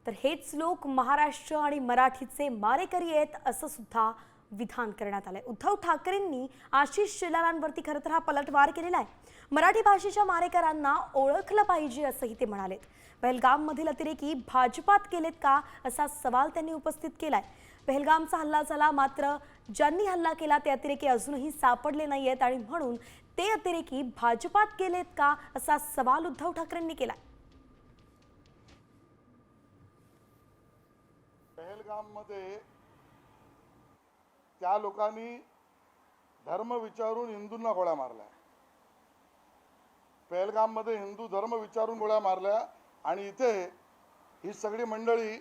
तर हेच लोक महाराष्ट्र आणि मराठीचे मारेकरी आहेत असं सुद्धा विधान करण्यात आलंय। उद्धव ठाकरेंनी आशिष शेलारांवरती खरं तर हा पलटवार केलेला आहे। मराठी भाषेच्या मारेकरांना ओळखलं पाहिजे असंही ते म्हणालेत। पहलगाममधील अतिरेकी भाजपात गेलेत का असा सवाल त्यांनी उपस्थित केलाय। पहलगामचा हल्ला झाला, मात्र ज्यांनी हल्ला केला ते अतिरेकी अजूनही सापडले नाहीयेत आणि म्हणून ते अतिरेकी भाजपात गेलेत का असा सवाल उद्धव ठाकरेंनी केलाय। पहलगाममध्ये त्या लोकांनी धर्म विचारून हिंदूंना गोळ्या मारल्या। पहलगाममध्ये हिंदू धर्म विचारून गोळ्या मारल्या आणि इथे ही सगळी मंडळी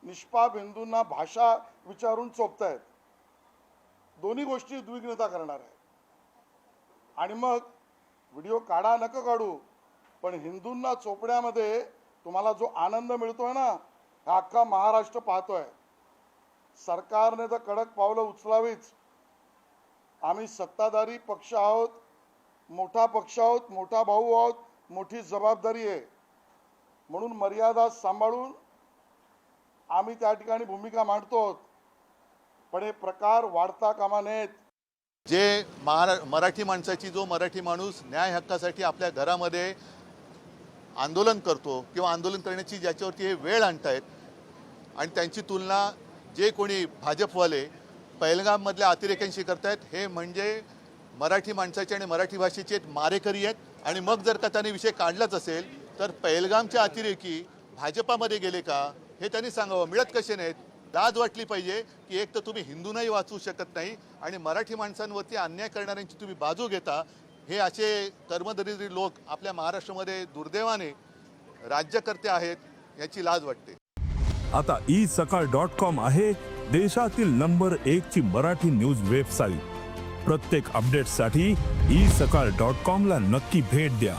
निष्पाप हिंदूंना भाषा विचारून चोपतायत। दोन्ही गोष्टी द्विग्नता करणार आहे। आणि मग व्हिडिओ काढा नका काढू, पण हिंदूंना चोपण्यामध्ये तुम्हाला जो आनंद मिळतोय ना, हा अख्खा महाराष्ट्र पाहतोय। सरकारने तर कडक पावलं उचलावीच। आम्ही सत्ताधारी पक्ष आहोत, मोठा पक्ष आहोत, मोठा भाऊ आहोत, मोठी जबाबदारी आहे। म्हणून मर्यादा सांभाळून आम्ही त्या ठिकाणी भूमिका मांडतो, पण हे प्रकार वाढता कामा नयेत। जे मराठी माणसाची जो मराठी माणूस न्याय हक्कासाठी आपल्या घरामध्ये आंदोलन करतो किंवा आंदोलन करण्याची ज्याच्यावरती हे वेळ आणतायत आणि त्यांची तुलना जे कोणी भाजपवाले पहलगाममधल्या अतिरेक्यांशी करतायत, हे म्हणजे मराठी माणसाचे आणि मराठी भाषेचे मारेकरी आहेत। आणि मग जर का त्यांनी विषय काढलाच असेल तर पहलगामचे अतिरेकी भाजपामध्ये गेले का हे त्यांनी सांगावं। मिळत कसे नाहीत? लाज वाटली पाहिजे की एक तर तुम्ही हिंदूंनाही वाचवू शकत नाही आणि मराठी माणसांवरती अन्याय करणाऱ्यांची तुम्ही बाजू घेता। हे असे कर्मदरिद्री लोक आपल्या महाराष्ट्रामध्ये दुर्दैवाने राज्यकर्ते आहेत, याची लाज वाटते। आता isakal.com आहे देशातील नंबर 1 ची मराठी न्यूज वेबसाईट। प्रत्येक अपडेटसाठी isakal.com ला नक्की भेट द्या।